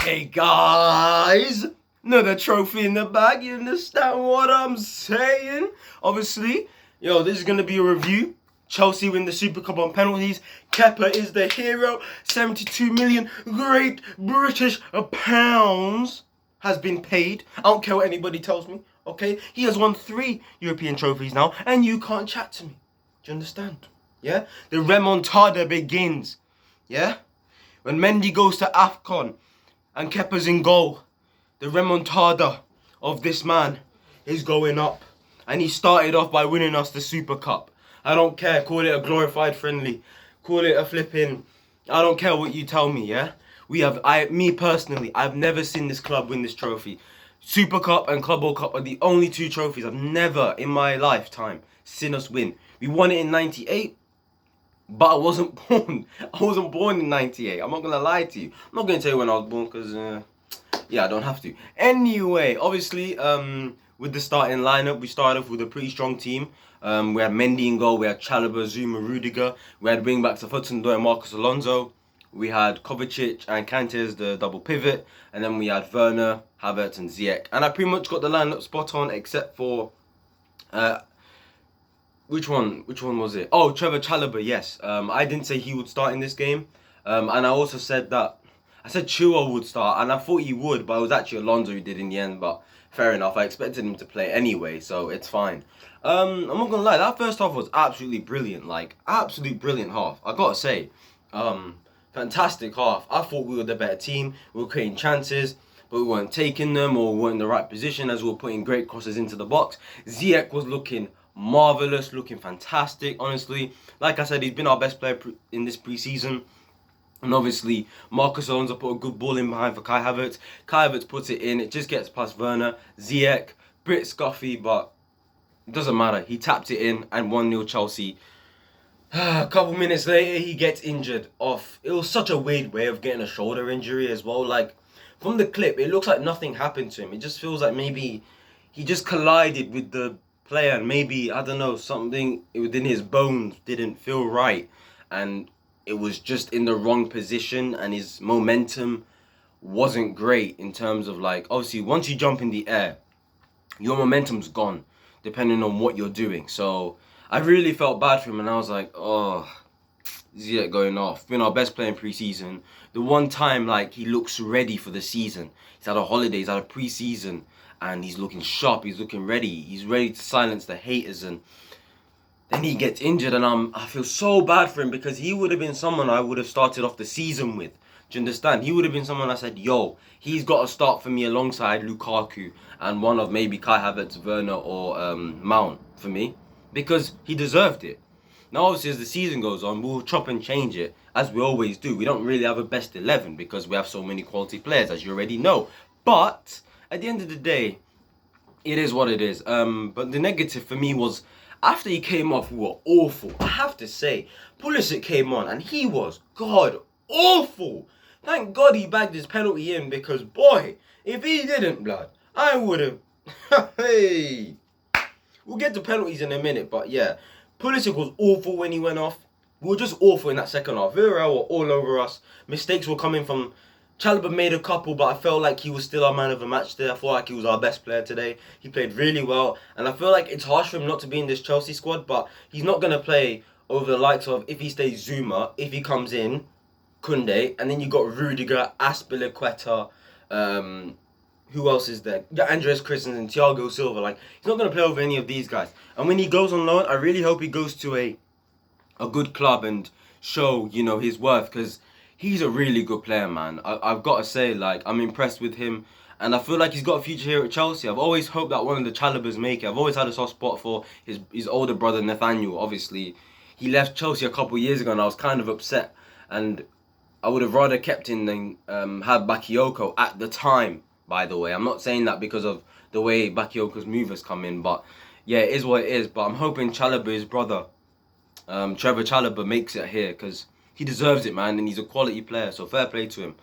Hey guys, another trophy in the bag, you understand what I'm saying? Obviously, this is going to be a review. Chelsea win the Super Cup on penalties. Kepa is the hero. 72 million Great British pounds has been paid. I don't care what anybody tells me, okay? He has won 3 European trophies now, and you can't chat to me. Do you understand? Yeah? The remontada begins. Yeah? When Mendy goes to AFCON, and Kepa's in goal, the remontada of this man is going up. And he started off by winning us the Super Cup. I don't care, call it a glorified friendly, call it a flipping, I don't care what you tell me, yeah? Me personally, I've never seen this club win this trophy. Super Cup and Club World Cup are the only 2 trophies I've never in my lifetime seen us win. We won it in 98. But I wasn't born. I wasn't born in 98. I'm not going to lie to you. I'm not going to tell you when I was born because, I don't have to. Anyway, obviously, with the starting lineup, we started off with a pretty strong team. We had Mendy in goal. We had Chalobah, Zuma, Rudiger. We had wing-backs of Hudson-Odoi and Marcos Alonso. We had Kovacic and Kante as the double pivot. And then we had Werner, Havertz and Ziyech. And I pretty much got the lineup spot on except for... Which one was it? Oh, Trevor Chalobah, yes. I didn't say he would start in this game. And I also said that... I said Chua would start, and I thought he would, but it was actually Alonso who did in the end. But fair enough, I expected him to play anyway, so it's fine. I'm not gonna lie, that first half was absolutely brilliant. Like, absolute brilliant half. I gotta say. Fantastic half. I thought we were the better team. We were creating chances, but we weren't taking them, or we weren't in the right position as we were putting great crosses into the box. Ziyech was looking marvelous, looking fantastic, honestly. Like I said, he's been our best player in this pre-season. And obviously, Marcos Alonso put a good ball in behind for Kai Havertz. Kai Havertz puts it in. It just gets past Werner. Ziyech, bit scuffy, but it doesn't matter. He tapped it in and 1-0 Chelsea. A couple minutes later, he gets injured off. It was such a weird way of getting a shoulder injury as well. Like, from the clip, it looks like nothing happened to him. It just feels like maybe he just collided with the player and maybe, I don't know, something within his bones didn't feel right and it was just in the wrong position and his momentum wasn't great in terms of, like, obviously once you jump in the air, your momentum's gone depending on what you're doing. So I really felt bad for him and I was like, oh, Ziyech going off. Been our best player in pre-season. The one time, like, he looks ready for the season. He's had a holiday, he's had a pre-season, and he's looking sharp, he's looking ready. He's ready to silence the haters, and then he gets injured, and I feel so bad for him because he would have been someone I would have started off the season with. Do you understand? He would have been someone I said, yo, he's got to start for me alongside Lukaku and one of maybe Kai Havertz, Werner, or Mount for me, because he deserved it. Now, obviously, as the season goes on, we'll chop and change it, as we always do. We don't really have a best 11 because we have so many quality players, as you already know. But at the end of the day, it is what it is. But the negative for me was, after he came off, we were awful. I have to say, Pulisic came on, and he was, God, awful. Thank God he bagged his penalty in, because, boy, if he didn't, blood, I would have... Hey! We'll get to penalties in a minute, but yeah. Pulisic was awful when he went off. We were just awful in that second half. Villarreal were all over us. Mistakes were coming from... Chalobah made a couple, but I felt like he was still our man of the match there. I felt like he was our best player today. He played really well. And I feel like it's harsh for him not to be in this Chelsea squad, but he's not going to play over the likes of, if he stays, Zuma, if he comes in, Koundé, and then you got Rudiger, Azpilicueta, who else is there? Yeah, Andreas Christensen, Thiago Silva. Like, he's not going to play over any of these guys. And when he goes on loan, I really hope he goes to a good club and show, his worth, because he's a really good player, man. I've got to say, like, I'm impressed with him. And I feel like he's got a future here at Chelsea. I've always hoped that one of the Chalobahs make it. I've always had a soft spot for his older brother, Nathaniel. Obviously, he left Chelsea a couple of years ago, and I was kind of upset. And I would have rather kept him than had Bakayoko at the time, by the way. I'm not saying that because of the way Bakayoko's move has come in. But, yeah, it is what it is. But I'm hoping Chalobah, his brother, Trevor Chalobah, makes it here, because he deserves it, man, and he's a quality player, so fair play to him.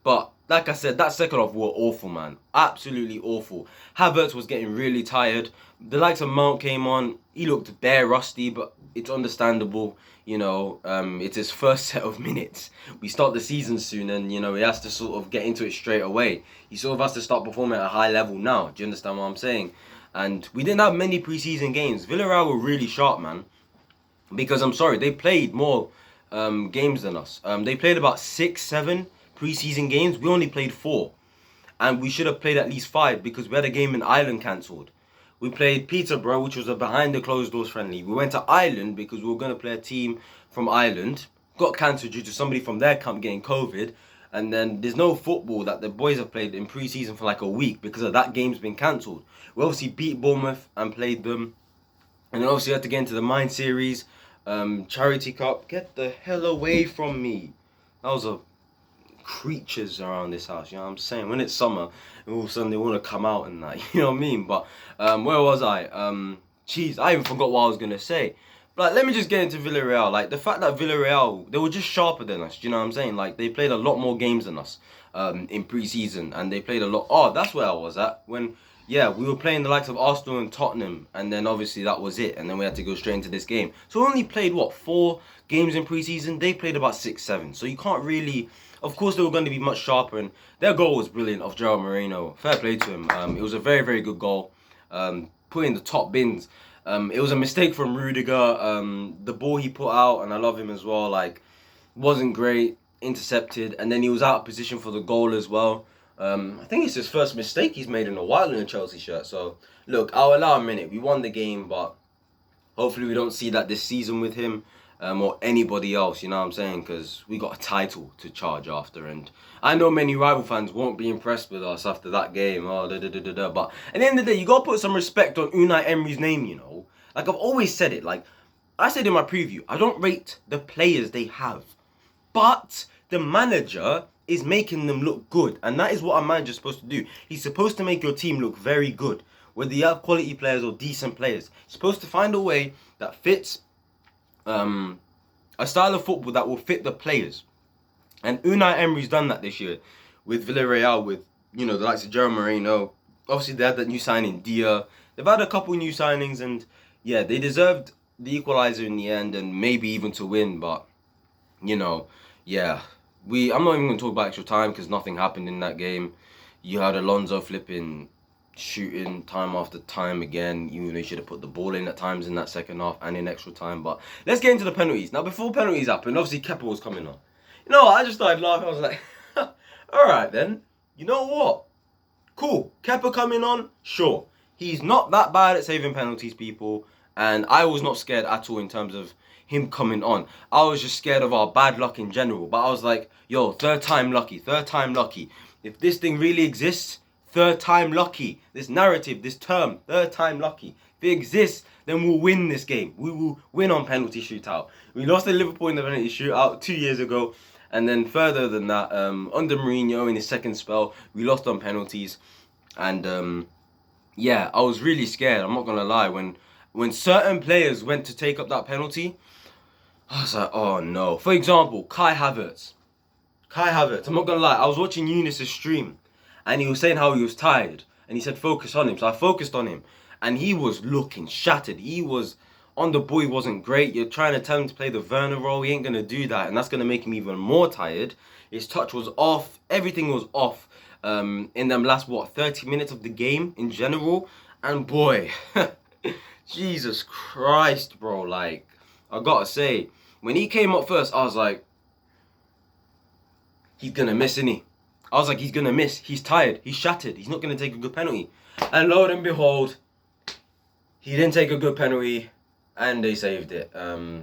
But like I said, that second half were awful, man. Absolutely awful. Havertz was getting really tired. The likes of Mount came on. He looked bare rusty, but it's understandable. It's his first set of minutes. We start the season soon, and he has to sort of get into it straight away. He sort of has to start performing at a high level now. Do you understand what I'm saying? And we didn't have many preseason games. Villarreal were really sharp, man. Because I'm sorry, they played more games than us. They played about 6, 7 preseason games. We only played 4. And we should have played at least 5 because we had a game in Ireland cancelled. We played Peterborough, which was a behind the closed doors friendly. We went to Ireland because we were going to play a team from Ireland. Got cancelled due to somebody from their camp getting COVID. And then there's no football that the boys have played in pre-season for like a week because of that game's been cancelled. We obviously beat Bournemouth and played them. And then obviously had to get into the Mind Series, Charity Cup. Get the hell away from me. That was a creatures around this house, you know what I'm saying? When it's summer, all of a sudden they want to come out and that, you know what I mean? But where was I? Jeez, I even forgot what I was gonna say. But let me just get into Villarreal. Like the fact that Villarreal, they were just sharper than us. Do you know what I'm saying? Like they played a lot more games than us in pre-season, and they played a lot. Oh, that's where I was at when. Yeah, we were playing the likes of Arsenal and Tottenham, and then obviously that was it, and then we had to go straight into this game. So we only played, 4 games in pre-season? They played about 6, 7. So you can't really... Of course, they were going to be much sharper, and their goal was brilliant of Gerald Moreno. Fair play to him. It was a very, very good goal. Put in the top bins. It was a mistake from Rudiger. The ball he put out, and I love him as well, like, wasn't great. Intercepted, and then he was out of position for the goal as well. I think it's his first mistake he's made in a while in a Chelsea shirt. So, look, I'll allow a minute. We won the game, but hopefully we don't see that this season with him or anybody else, you know what I'm saying? Because we got a title to charge after. And I know many rival fans won't be impressed with us after that game. But at the end of the day, you got to put some respect on Unai Emery's name, you know? Like, I've always said it. Like, I said in my preview, I don't rate the players they have. But the manager is making them look good, and that is what a manager's supposed to do. He's supposed to make your team look very good, whether you have quality players or decent players. He's supposed to find a way that fits a style of football that will fit the players. And Unai Emery's done that this year with Villarreal, with the likes of Gerald Moreno. Obviously, they had that new signing, Dia. They've had a couple new signings, and yeah, they deserved the equaliser in the end, and maybe even to win. But yeah. I'm not even going to talk about extra time because nothing happened in that game. You had Alonso flipping, shooting time after time again. They should have put the ball in at times in that second half and in extra time. But let's get into the penalties. Now, before penalties happened, obviously Kepa was coming on. I just started laughing. I was like, alright then. You know what? Cool. Kepa coming on? Sure. He's not that bad at saving penalties, people. And I was not scared at all in terms of him coming on. I was just scared of our bad luck in general. But I was like, yo, third time lucky. If this thing really exists, third time lucky. This narrative, this term, third time lucky. If it exists, then we'll win this game. We will win on penalty shootout. We lost to Liverpool in the penalty shootout 2 years ago. And then further than that, under Mourinho in his second spell, we lost on penalties. And yeah, I was really scared. I'm not going to lie. When certain players went to take up that penalty, I was like, oh no. For example, Kai Havertz. I'm not going to lie. I was watching Eunice's stream and he was saying how he was tired. And he said, focus on him. So I focused on him. And he was looking shattered. He was on the ball. He wasn't great. You're trying to tell him to play the Werner role. He ain't going to do that. And that's going to make him even more tired. His touch was off. Everything was off in them last, 30 minutes of the game in general. And boy, Jesus Christ, bro. Like, I gotta say, when he came up first, I was like, he's gonna miss, isn't he? I was like, he's gonna miss. He's tired. He's shattered. He's not gonna take a good penalty. And lo and behold, he didn't take a good penalty, and they saved it.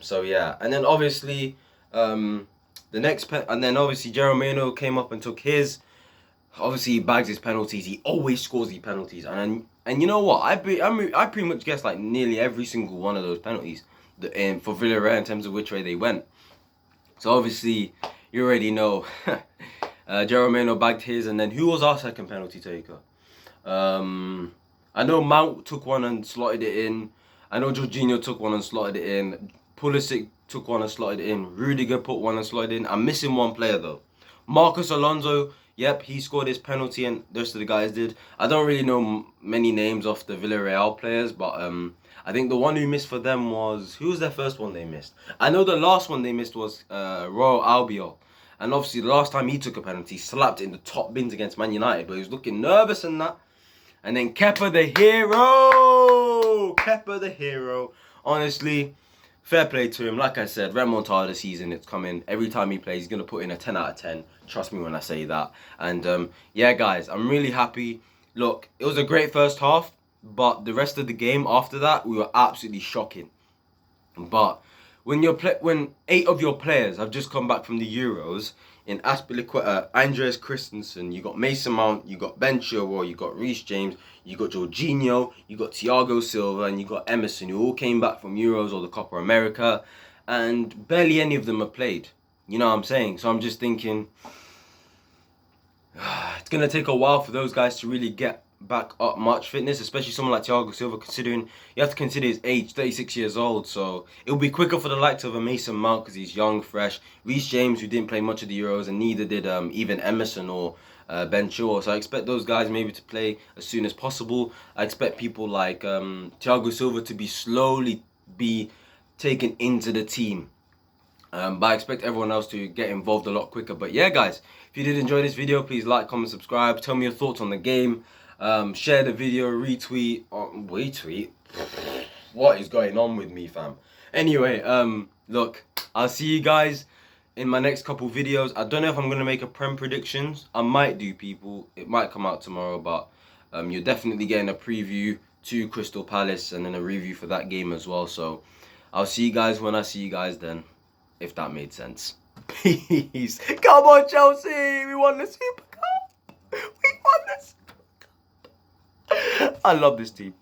So yeah, and then obviously, and then obviously Gerald Moreno came up and took his. Obviously, he bags his penalties. He always scores these penalties, and you know what? I pretty much guessed like nearly every single one of those penalties for Villarreal in terms of which way they went. So obviously, you already know. Gerald Moreno bagged his, and then who was our second penalty taker? I know Mount took one and slotted it in. I know Jorginho took one and slotted it in. Pulisic took one and slotted it in. Rudiger put one and slotted it in. I'm missing one player though. Marcus Alonso, yep, he scored his penalty and the rest of the guys did. I don't really know many names of the Villarreal players, but I think the one who missed for them was... Who was their first one they missed? I know the last one they missed was Royal Albion. And obviously the last time he took a penalty, he slapped it in the top bins against Man United, but he was looking nervous and that. And then Kepa the hero! Kepa the hero. Honestly, fair play to him. Like I said, remontada season, it's coming. Every time he plays, he's going to put in a 10 out of 10. Trust me when I say that. And yeah, guys, I'm really happy. Look, it was a great first half, but the rest of the game after that, we were absolutely shocking. But when when 8 of your players have just come back from the Euros, in Aspilicueta, Andreas Christensen, you got Mason Mount, you got Ben Chilwell, you got Reece James, you got Jorginho, you got Thiago Silva, and you got Emerson, who all came back from Euros or the Copa America, and barely any of them have played. You know what I'm saying? So I'm just thinking, it's going to take a while for those guys to really get back up much fitness, especially someone like Thiago Silva, considering you have to consider his age, 36 years old. So it'll be quicker for the likes of a Mason Mount because he's young, fresh. Reece James, who didn't play much of the Euros, and neither did even Emerson or Ben Chilwell. So I expect those guys maybe to play as soon as possible. I expect people like Thiago Silva to slowly be taken into the team. But I expect everyone else to get involved a lot quicker. But yeah, guys, if you did enjoy this video, please like, comment, subscribe. Tell me your thoughts on the game. Share the video, retweet, retweet. What is going on with me, fam? Anyway, look, I'll see you guys in my next couple videos. I don't know if I'm gonna make a Prem predictions. I might do, people. It might come out tomorrow, but you're definitely getting a preview to Crystal Palace and then a review for that game as well. So I'll see you guys when I see you guys then, if that made sense. Peace. Come on, Chelsea. We won the Super Cup. We won this. I love this team.